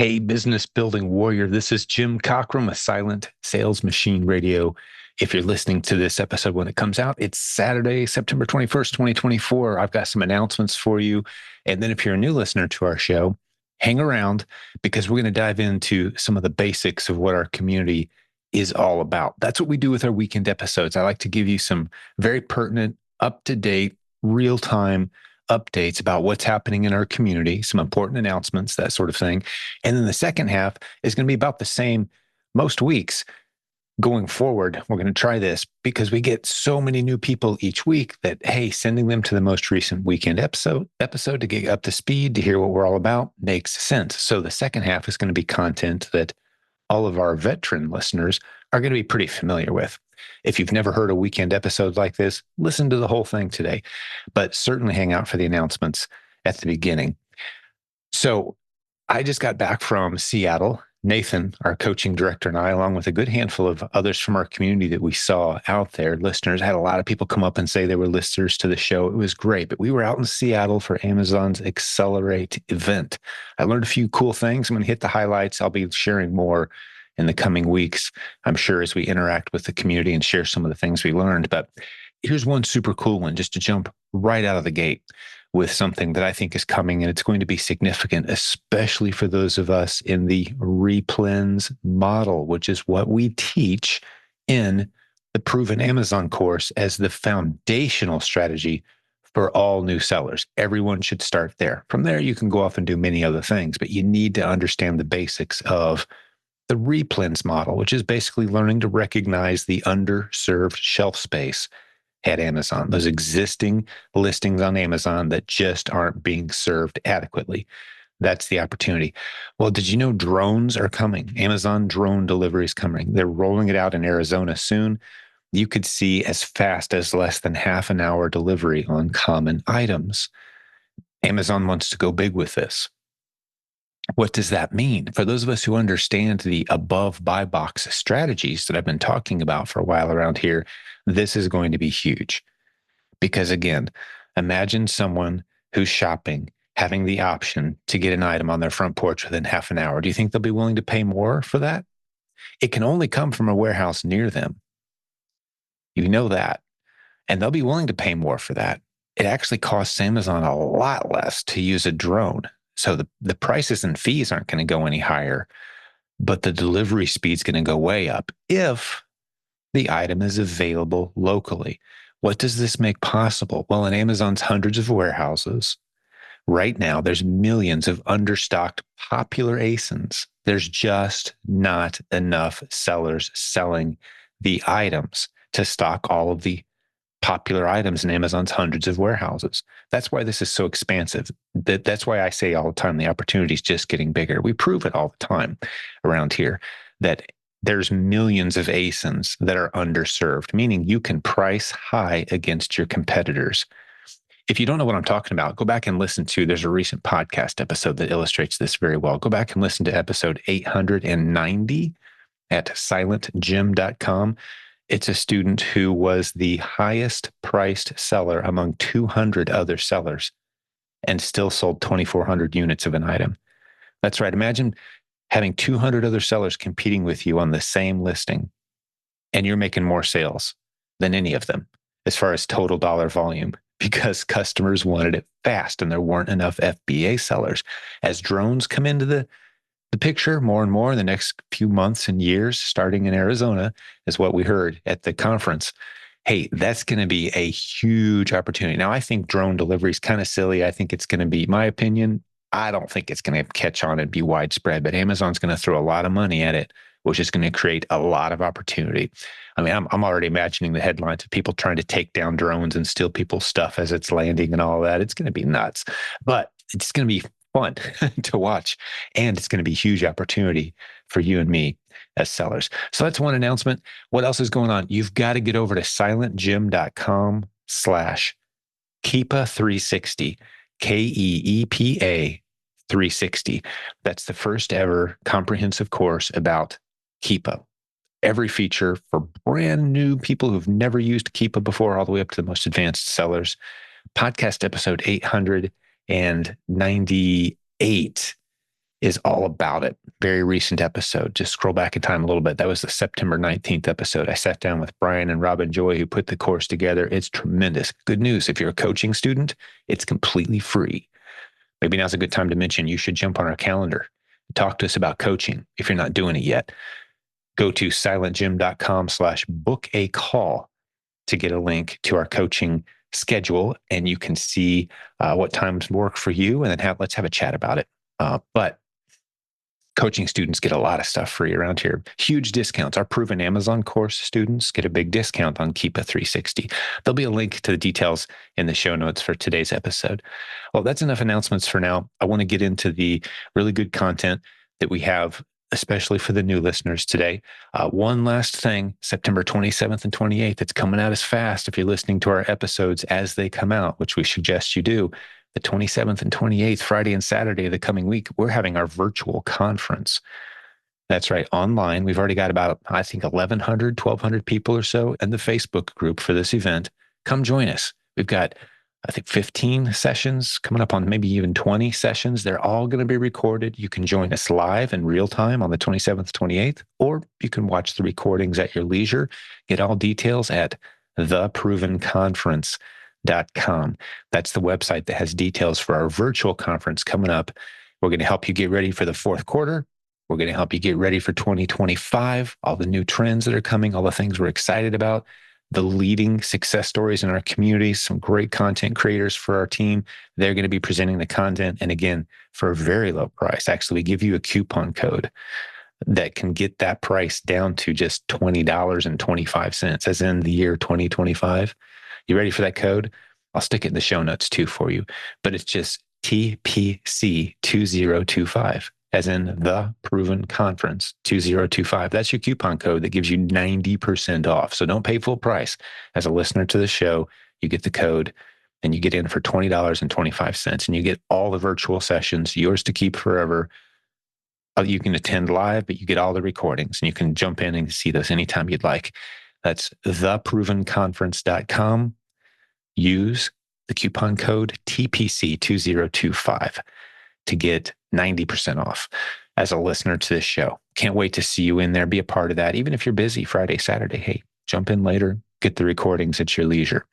Hey, business building warrior. This is Jim Cockrum, a silent sales machine radio. If you're listening to this episode when it comes out, it's Saturday, September 21st, 2024. I've got some announcements for you. And then if you're a new listener to our show, hang around because we're going to dive into some of the basics of what our community is all about. That's what we do with our weekend episodes. I like to give you some very pertinent, up-to-date, real-time updates about what's happening in our community, some important announcements, that sort of thing. And then the second half is going to be about the same most weeks going forward. We're going to try this because we get so many new people each week that, hey, sending them to the most recent weekend episode to get up to speed, to hear what we're all about makes sense. So the second half is going to be content that all of our veteran listeners are going to be pretty familiar with. If you've never heard a weekend episode like this, listen to the whole thing today, but certainly hang out for the announcements at the beginning. So I just got back from Seattle. Nathan, our coaching director, and I, along with a good handful of others from our community that we saw out there, listeners, had a lot of people come up and say they were listeners to the show. It was great. But we were out in Seattle for Amazon's Accelerate event. I learned a few cool things. I'm going to hit the highlights. I'll be sharing more in the coming weeks, I'm sure, as we interact with the community and share some of the things we learned. But here's one super cool one, just to jump right out of the gate with something that I think is coming, and it's going to be significant, especially for those of us in the replens model, which is what we teach in the Proven Amazon course as the foundational strategy for all new sellers. Everyone should start there. From there, you can go off and do many other things, but you need to understand the basics of the replens model, which is basically learning to recognize the underserved shelf space at Amazon, those existing listings on Amazon that just aren't being served adequately. That's the opportunity. Well, did you know drones are coming? Amazon drone delivery is coming. They're rolling it out in Arizona soon. You could see as fast as less than half an hour delivery on common items. Amazon wants to go big with this. What does that mean? For those of us who understand the above buy box strategies that I've been talking about for a while around here, this is going to be huge. Because again, imagine someone who's shopping having the option to get an item on their front porch within half an hour. Do you think they'll be willing to pay more for that? It can only come from a warehouse near them. You know that. And they'll be willing to pay more for that. It actually costs Amazon a lot less to use a drone. So the prices and fees aren't going to go any higher, but the delivery speed's going to go way up if the item is available locally. What does this make possible? Well, in Amazon's hundreds of warehouses, right now, there's millions of understocked popular asins. There's just not enough sellers selling the items to stock all of the popular items in Amazon's hundreds of warehouses. That's why this is so expansive. That's why I say all the time, the opportunity is just getting bigger. We prove it all the time around here that there's millions of asins that are underserved, meaning you can price high against your competitors. If you don't know what I'm talking about, go back and listen to, there's a recent podcast episode that illustrates this very well. Go back and listen to episode 890 at silentjimdotcom. It's a student who was the highest priced seller among 200 other sellers and still sold 2,400 units of an item. That's right. Imagine having 200 other sellers competing with you on the same listing, and you're making more sales than any of them as far as total dollar volume because customers wanted it fast and there weren't enough FBA sellers. As drones come into the picture more and more in the next few months and years, starting in Arizona, is what we heard at the conference. Hey, that's going to be a huge opportunity. Now, I think drone delivery is kind of silly. I think it's going to be, my opinion, I don't think it's going to catch on and be widespread, but Amazon's going to throw a lot of money at it, which is going to create a lot of opportunity. I mean, I'm already imagining the headlines of people trying to take down drones and steal people's stuff as it's landing and all that. It's going to be nuts, but it's going to be fun to watch. And it's going to be a huge opportunity for you and me as sellers. So that's one announcement. What else is going on? You've got to get over to silentjim.com/Keepa360, KEEPA 360. That's the first ever comprehensive course about Keepa. Every feature for brand new people who've never used Keepa before, all the way up to the most advanced sellers. Podcast episode 898 is all about it. Very recent episode. Just scroll back in time a little bit. That was the September 19th episode. I sat down with Brian and Robin Joy, who put the course together. It's tremendous. Good news. If you're a coaching student, it's completely free. Maybe now's a good time to mention you should jump on our calendar. Talk to us about coaching if you're not doing it yet. Go to silentjimdotcom/book a call to get a link to our coaching schedule, and you can see what times work for you, and then let's have a chat about it. But coaching students get a lot of stuff free around here. Huge discounts. Our proven Amazon course students get a big discount on Keep a 360. There'll be a link to the details in the show notes for today's episode. Well, that's enough announcements for now. I want to get into the really good content that we have, especially for the new listeners today. One last thing, September 27th and 28th, it's coming out as fast if you're listening to our episodes as they come out, which we suggest you do. The 27th and 28th, Friday and Saturday of the coming week, we're having our virtual conference. That's right, online. We've already got about, I think, 1,200 people or so in the Facebook group for this event. Come join us. We've got, I think, 15 sessions coming up on maybe even 20 sessions. They're all going to be recorded. You can join us live in real time on the 27th, 28th, or you can watch the recordings at your leisure. Get all details at theprovenconference.com. That's the website that has details for our virtual conference coming up. We're going to help you get ready for the fourth quarter. We're going to help you get ready for 2025, all the new trends that are coming, all the things we're excited about, the leading success stories in our community, some great content creators for our team. They're going to be presenting the content. And again, for a very low price. Actually, we give you a coupon code that can get that price down to just $20.25, as in the year 2025. You ready for that code? I'll stick it in the show notes too for you, but it's just TPC 2025, as in the Proven Conference 2025. That's your coupon code that gives you 90% off. So don't pay full price. As a listener to the show, you get the code and you get in for $20.25, and you get all the virtual sessions, yours to keep forever. You can attend live, but you get all the recordings, and you can jump in and see those anytime you'd like. That's theprovenconference.com. Use the coupon code TPC2025 to get 90% off as a listener to this show. Can't wait to see you in there. Be a part of that. Even if you're busy Friday, Saturday, hey, jump in later, get the recordings at your leisure.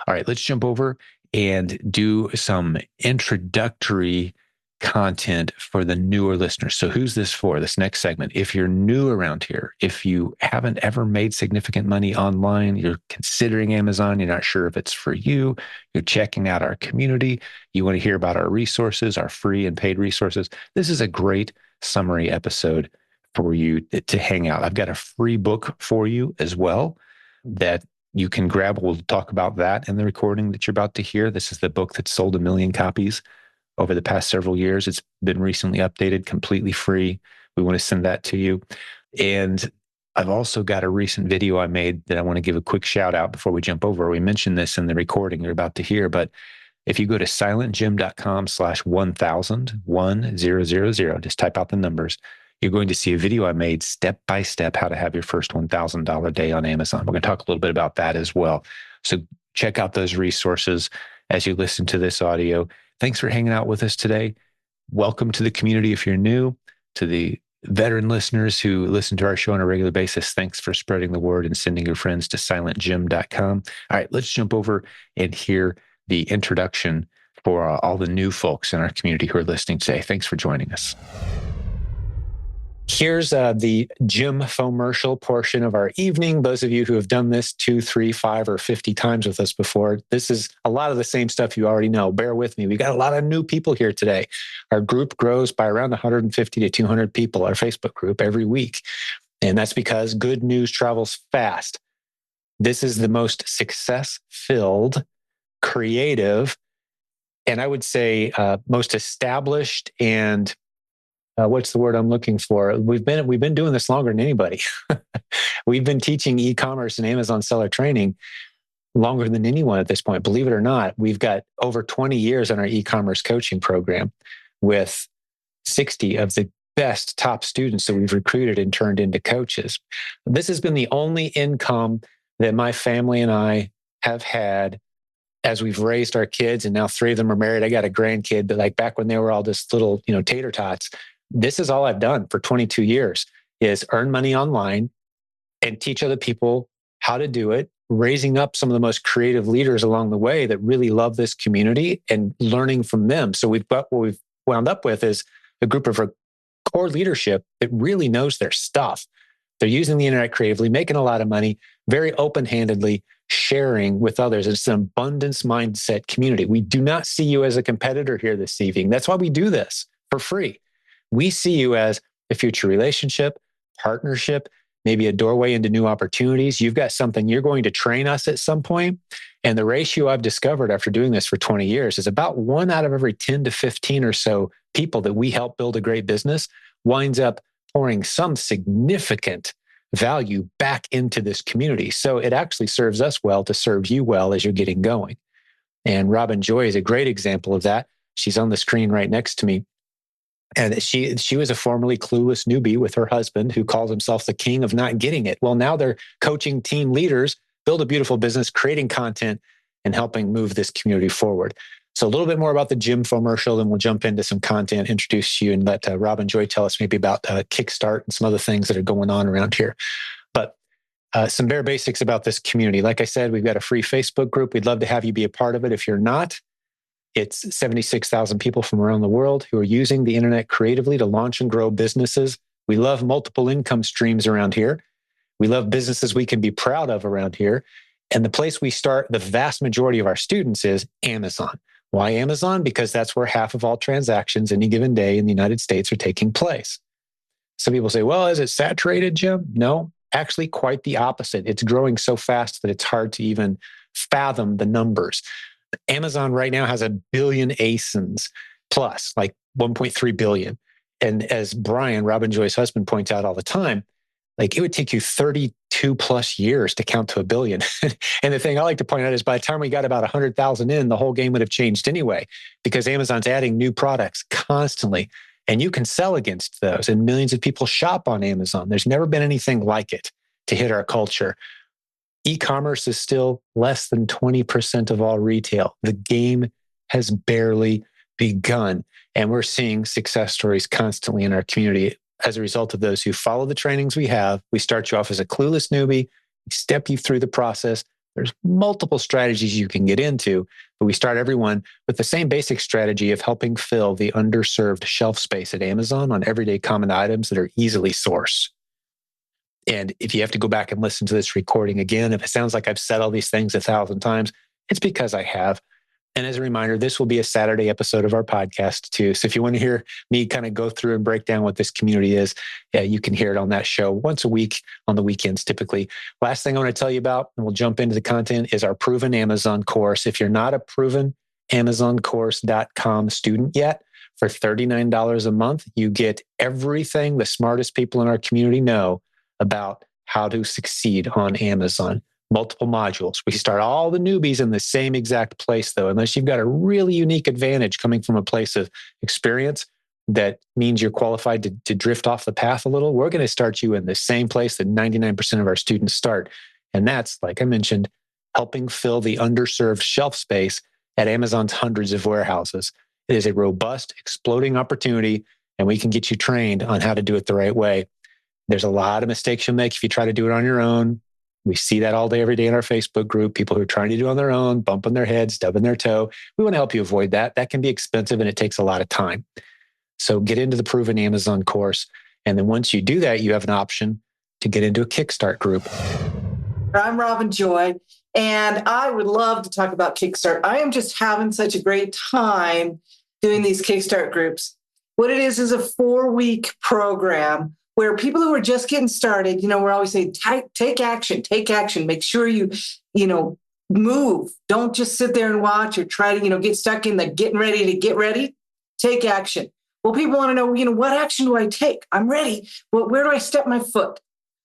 All right, let's jump over and do some introductory content for the newer listeners. So who's this for? This next segment. If you're new around here, if you haven't ever made significant money online, you're considering Amazon, you're not sure if it's for you, you're checking out our community, you want to hear about our resources, our free and paid resources, this is a great summary episode for you to hang out. I've got a free book for you as well that you can grab. We'll talk about that in the recording that you're about to hear. This is the book that sold 1 million copies over the past several years. It's been recently updated, completely free. We want to send that to you. And I've also got a recent video I made that I want to give a quick shout out before we jump over. We mentioned this in the recording you're about to hear, but if you go to silentjim.com/1000, just type out the numbers, you're going to see a video I made step by step how to have your first $1,000 day on Amazon. We're going to talk a little bit about that as well. So check out those resources as you listen to this audio. Thanks for hanging out with us today. Welcome to the community if you're new. To the veteran listeners who listen to our show on a regular basis, thanks for spreading the word and sending your friends to silentjim.com. All right, let's jump over and hear the introduction for all the new folks in our community who are listening today. Thanks for joining us. Here's the Jim Fomercial portion of our evening. Those of you who have done this 2, 3, 5, or 50 times with us before, this is a lot of the same stuff you already know. Bear with me. We got a lot of new people here today. Our group grows by around 150 to 200 people, our Facebook group, every week. And that's because good news travels fast. This is the most success-filled, creative, and I would say most established and what's the word I'm looking for? We've been doing this longer than anybody. We've been teaching e-commerce and Amazon seller training longer than anyone at this point. Believe it or not, we've got over 20 years on our e-commerce coaching program with 60 of the best top students that we've recruited and turned into coaches. This has been the only income that my family and I have had as we've raised our kids, and now 3 of them are married. I got a grandkid, but like back when they were all just little, tater tots, this is all I've done for 22 years is earn money online and teach other people how to do it, raising up some of the most creative leaders along the way that really love this community and learning from them. So what we've wound up with is a group of core leadership that really knows their stuff. They're using the internet creatively, making a lot of money, very open-handedly sharing with others. It's an abundance mindset community. We do not see you as a competitor here this evening. That's why we do this for free. We see you as a future relationship, partnership, maybe a doorway into new opportunities. You've got something you're going to train us at some point. And the ratio I've discovered after doing this for 20 years is about 1 out of every 10 to 15 or so people that we help build a great business winds up pouring some significant value back into this community. So it actually serves us well to serve you well as you're getting going. And Robin Joy is a great example of that. She's on the screen right next to me. And she was a formerly clueless newbie with her husband who calls himself the king of not getting it. Well, now they're coaching team leaders, build a beautiful business, creating content, and helping move this community forward. So a little bit more about the Jim commercial, then we'll jump into some content, introduce you, and let Robin Joy tell us maybe about Kickstart and some other things that are going on around here. But some bare basics about this community. Like I said, we've got a free Facebook group. We'd love to have you be a part of it. If you're not, it's 76,000 people from around the world who are using the internet creatively to launch and grow businesses. We love multiple income streams around here. We love businesses we can be proud of around here. And the place we start the vast majority of our students is Amazon. Why Amazon? Because that's where half of all transactions any given day in the United States are taking place. Some people say, well, is it saturated, Jim? No, actually quite the opposite. It's growing so fast that it's hard to even fathom the numbers. Amazon right now has 1 billion asins plus, like 1.3 billion. And as Brian, Robin Joy's husband, points out all the time, like it would take you 32 plus years to count to 1 billion. And the thing I like to point out is by the time we got about 100,000 in, the whole game would have changed anyway, because Amazon's adding new products constantly. And you can sell against those. And millions of people shop on Amazon. There's never been anything like it to hit our culture. E-commerce is still less than 20% of all retail. The game has barely begun. And we're seeing success stories constantly in our community as a result of those who follow the trainings we have. We start you off as a clueless newbie, we step you through the process. There's multiple strategies you can get into, but we start everyone with the same basic strategy of helping fill the underserved shelf space at Amazon on everyday common items that are easily sourced. And if you have to go back and listen to this recording again, if it sounds like I've said all these things 1,000 times, it's because I have. And as a reminder, this will be a Saturday episode of our podcast too. So if you want to hear me kind of go through and break down what this community is, you can hear it on that show once a week on the weekends typically. Last thing I want to tell you about, and we'll jump into the content, is our Proven Amazon course. If you're not a provenamazoncourse.com student yet, for $39 a month, you get everything the smartest people in our community know about how to succeed on Amazon. Multiple modules. We start all the newbies in the same exact place, though, unless you've got a really unique advantage coming from a place of experience that means you're qualified to drift off the path a little. We're going to start you in the same place that 99% of our students start. And that's, like I mentioned, helping fill the underserved shelf space at Amazon's hundreds of warehouses. It is a robust, exploding opportunity, and we can get you trained on how to do it the right way. There's a lot of mistakes you'll make if you try to do it on your own. We see that all day, every day in our Facebook group, people who are trying to do it on their own, bumping their head, stubbing their toe. We want to help you avoid that. That can be expensive and it takes a lot of time. So get into the Proven Amazon course. And then once you do that, you have an option to get into a Kickstart group. I'm Robin Joy, and I would love to talk about Kickstart. I am just having such a great time doing these Kickstart groups. What it is a 4-week program where people who are just getting started, we're always saying, take action, make sure you move. Don't just sit there and watch or try to, get stuck in the getting ready to get ready. Take action. Well, people want to know, what action do I take? I'm ready. Well, where do I step my foot?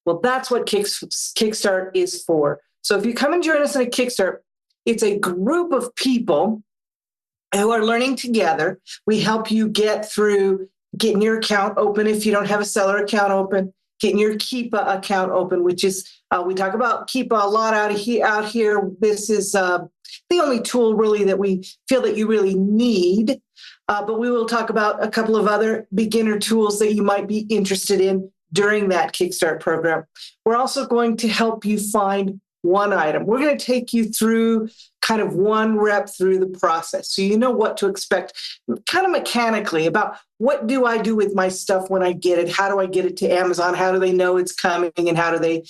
Well, that's what Kickstart is for. So if you come and join us in a Kickstart, it's a group of people who are learning together. We help you get through getting your account open if you don't have a seller account open, getting your Keepa account open, which is, we talk about Keepa a lot out here. This is the only tool really that we feel that you really need. But we will talk about a couple of other beginner tools that you might be interested in during that Kickstart program. We're also going to help you find one item. We're going to take you through kind of one rep through the process, so you know what to expect kind of mechanically about what do I do with my stuff when I get it? How do I get it to Amazon? How do they know it's coming? And how do they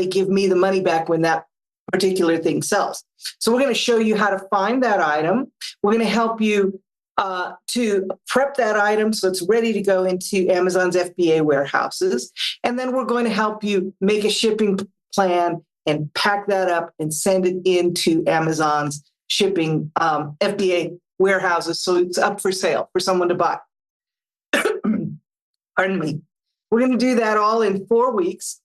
give me the money back when that particular thing sells? So we're going to show you how to find that item. We're going to help you to prep that item so it's ready to go into Amazon's FBA warehouses. And then we're going to help you make a shipping plan and pack that up and send it into Amazon's shipping FBA warehouses so it's up for sale for someone to buy. Pardon me. We're going to do that all in 4 weeks.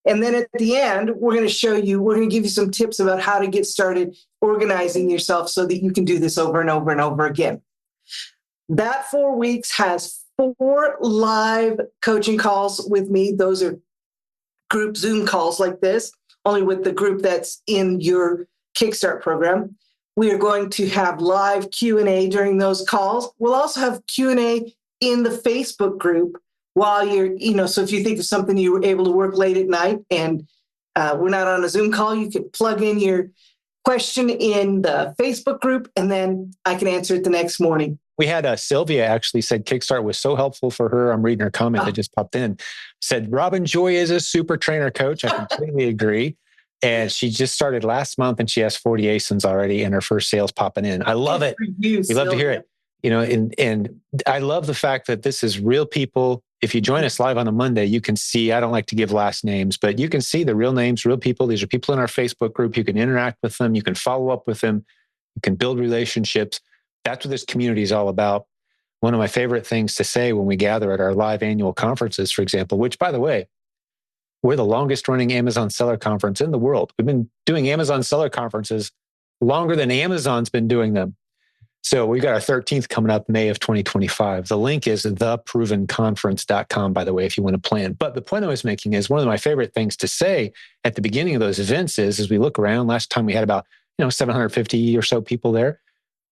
And then at the end, we're going to give you some tips about how to get started organizing yourself so that you can do this over and over and over again. That 4 weeks has 4 live coaching calls with me. Those are group Zoom calls like this, only with the group that's in your Kickstart program. We are going to have live Q&A during those calls. We'll also have Q&A in the Facebook group while so if you think of something you were able to work late at night and we're not on a Zoom call, you can plug in your question in the Facebook group and then I can answer it the next morning. We had Sylvia actually said Kickstart was so helpful for her. I'm reading her comment that just popped in. Said, Robin Joy is a super trainer coach. I completely agree. And she just started last month and she has 40 asins already and her first sales popping in. I love it. We love to hear it. And I love the fact that this is real people. If you join us live on a Monday, you can see, I don't like to give last names, but you can see the real names, real people. These are people in our Facebook group. You can interact with them. You can follow up with them. You can build relationships. That's what this community is all about. One of my favorite things to say when we gather at our live annual conferences, for example, which, by the way, we're the longest running Amazon seller conference in the world. We've been doing Amazon seller conferences longer than Amazon's been doing them. So we've got our 13th coming up May of 2025. The link is theprovenconference.com, by the way, if you want to plan. But the point I was making is one of my favorite things to say at the beginning of those events is, as we look around, last time we had about 750 or so people there.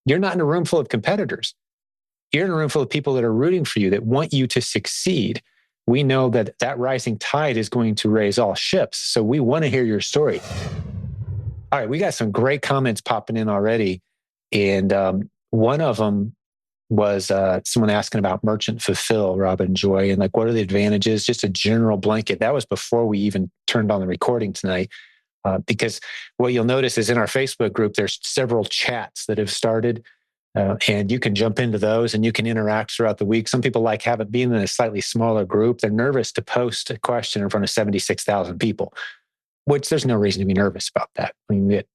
You're not in a room full of competitors. You're in a room full of people that are rooting for you, that want you to succeed. We know that that rising tide is going to raise all ships. So we want to hear your story. All right, we got some great comments popping in already. And one of them was someone asking about Merchant Fulfill, Robin Joy, and like, what are the advantages? Just a general blanket. That was before we even turned on the recording tonight. Because what you'll notice is in our Facebook group, there's several chats that have started, and you can jump into those and you can interact throughout the week. Some people like being in a slightly smaller group. They're nervous to post a question in front of 76,000 people, which there's no reason to be nervous about that. I mean, we get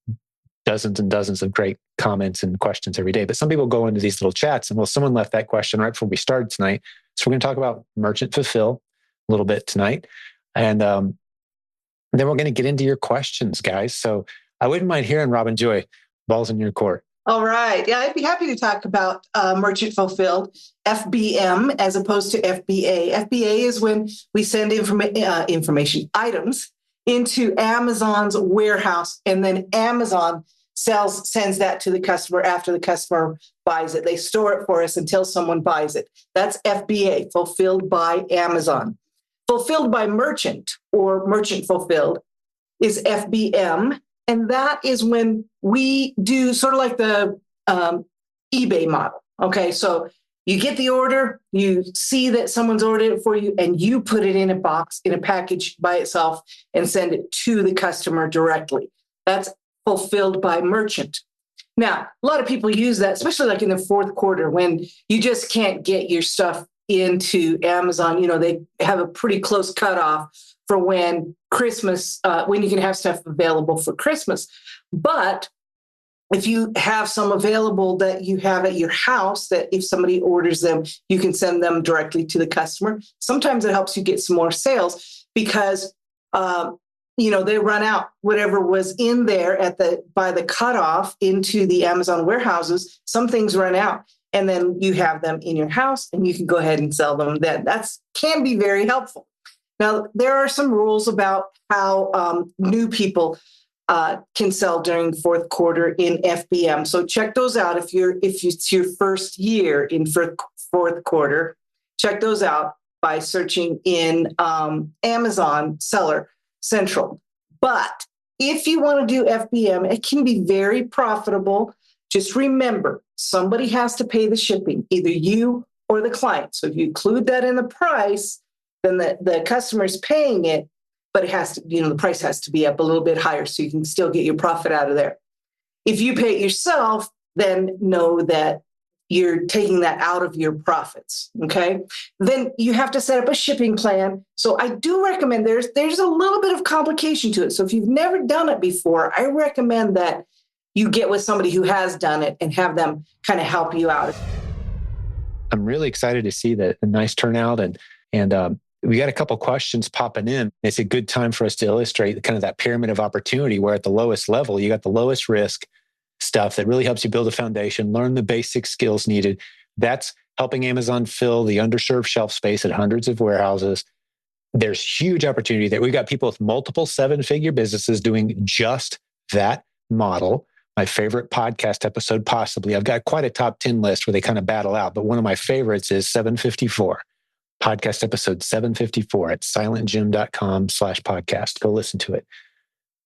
dozens and dozens of great comments and questions every day. But some people go into these little chats and, well, someone left that question right before we started tonight. So we're going to talk about Merchant Fulfill a little bit tonight. And then we're going to get into your questions, guys. So I wouldn't mind hearing, Robin Joy, balls in your court. All right. Yeah, I'd be happy to talk about Merchant Fulfilled, FBM, as opposed to FBA. FBA is when we send information, items into Amazon's warehouse, and then Amazon sends that to the customer after the customer buys it. They store it for us until someone buys it. That's FBA, Fulfilled by Amazon. Fulfilled by Merchant, or Merchant Fulfilled, is FBM. And that is when we do sort of like the eBay model. Okay, so you get the order, you see that someone's ordered it for you, and you put it in a box, in a package by itself, and send it to the customer directly. That's Fulfilled by Merchant. Now, a lot of people use that, especially like in the fourth quarter when you just can't get your stuff into Amazon. They have a pretty close cutoff for when Christmas, when you can have stuff available for Christmas. But if you have some available that you have at your house, that if somebody orders them, you can send them directly to the customer. Sometimes it helps you get some more sales because, they run out whatever was in there by the cutoff into the Amazon warehouses. Some things run out. And then you have them in your house and you can go ahead and sell them then. That can be very helpful. Now, there are some rules about how new people can sell during fourth quarter in FBM. So check those out if it's your first year in fourth quarter. Check those out by searching in Amazon Seller Central. But if you want to do FBM, it can be very profitable. Just remember, somebody has to pay the shipping, either you or the client. So if you include that in the price, then the customer is paying it, but it has to, the price has to be up a little bit higher so you can still get your profit out of there. If you pay it yourself, then know that you're taking that out of your profits, okay? Then you have to set up a shipping plan. So I do recommend there's a little bit of complication to it. So if you've never done it before, I recommend that you get with somebody who has done it and have them kind of help you out. I'm really excited to see the nice turnout, and we got a couple questions popping in. It's a good time for us to illustrate kind of that pyramid of opportunity where at the lowest level, you got the lowest risk stuff that really helps you build a foundation, learn the basic skills needed. That's helping Amazon fill the underserved shelf space at hundreds of warehouses. There's huge opportunity there. We've got people with multiple seven-figure businesses doing just that model. My favorite podcast episode, possibly. I've got quite a top 10 list where they kind of battle out, but one of my favorites is 754. Podcast episode 754 at silentjimdotcom/podcast. Go listen to it.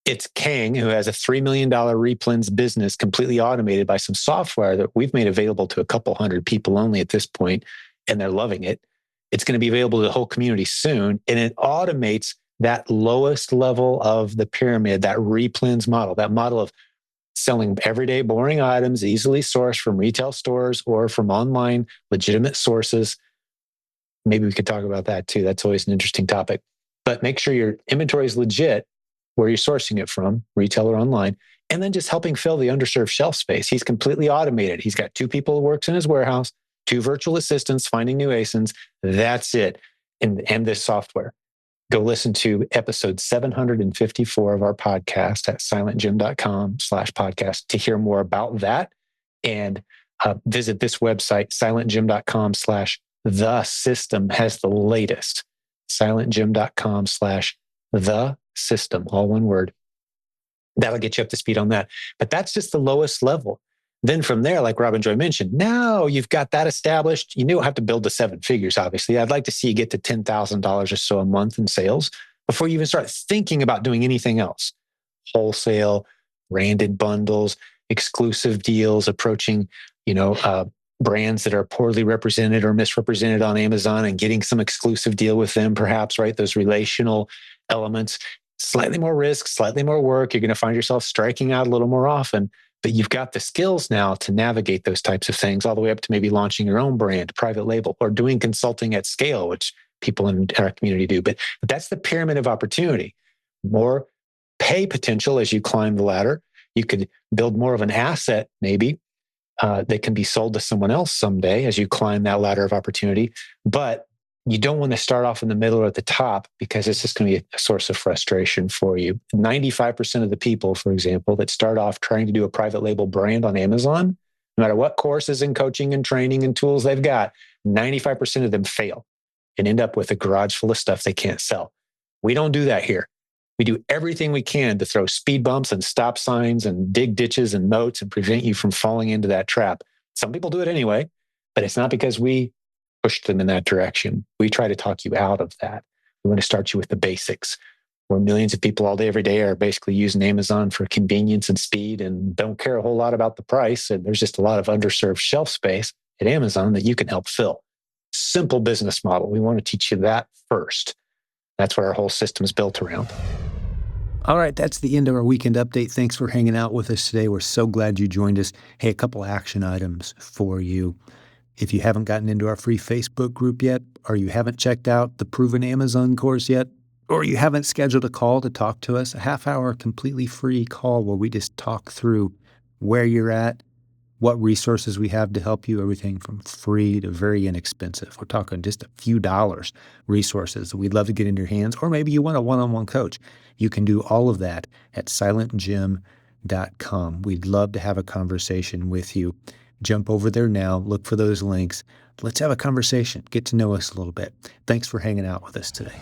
It's Kang, who has a $3 million replens business completely automated by some software that we've made available to a couple hundred people only at this point, and they're loving it. It's going to be available to the whole community soon, and it automates that lowest level of the pyramid, that replens model, that model of selling everyday boring items easily sourced from retail stores or from online legitimate sources. Maybe we could talk about that too. That's always an interesting topic. But make sure your inventory is legit where you're sourcing it from, retail or online, and then just helping fill the underserved shelf space. He's completely automated. He's got 2 people who works in his warehouse, 2 virtual assistants finding new asins. That's it. And this software. Go listen to episode 754 of our podcast at silentjim.com/podcast to hear more about that. And visit this website, silentjim.com/the system has the latest. silentjim.com/the system, all one word. That'll get you up to speed on that. But that's just the lowest level. Then from there, like Robin Joy mentioned, now you've got that established. You don't have to build to 7 figures, obviously. I'd like to see you get to $10,000 or so a month in sales before you even start thinking about doing anything else. Wholesale, branded bundles, exclusive deals, approaching, brands that are poorly represented or misrepresented on Amazon and getting some exclusive deal with them, perhaps, right? Those relational elements, slightly more risk, slightly more work. You're going to find yourself striking out a little more often. But you've got the skills now to navigate those types of things, all the way up to maybe launching your own brand, private label, or doing consulting at scale, which people in our community do. But that's the pyramid of opportunity. More pay potential as you climb the ladder. You could build more of an asset, maybe, that can be sold to someone else someday as you climb that ladder of opportunity. But you don't want to start off in the middle or at the top because it's just going to be a source of frustration for you. 95% of the people, for example, that start off trying to do a private label brand on Amazon, no matter what courses and coaching and training and tools they've got, 95% of them fail and end up with a garage full of stuff they can't sell. We don't do that here. We do everything we can to throw speed bumps and stop signs and dig ditches and moats and prevent you from falling into that trap. Some people do it anyway, but it's not because we push them in that direction. We try to talk you out of that. We want to start you with the basics, where millions of people all day, every day are basically using Amazon for convenience and speed and don't care a whole lot about the price. And there's just a lot of underserved shelf space at Amazon that you can help fill. Simple business model. We want to teach you that first. That's what our whole system is built around. All right, that's the end of our weekend update. Thanks for hanging out with us today. We're so glad you joined us. Hey, a couple action items for you. If you haven't gotten into our free Facebook group yet, or you haven't checked out the Proven Amazon course yet, or you haven't scheduled a call to talk to us, a half-hour completely free call where we just talk through where you're at, what resources we have to help you, everything from free to very inexpensive. We're talking just a few dollars resources that we'd love to get in your hands, or maybe you want a one-on-one coach. You can do all of that at silentjim.com. We'd love to have a conversation with you. Jump over there now, look for those links. Let's have a conversation, get to know us a little bit. Thanks for hanging out with us today.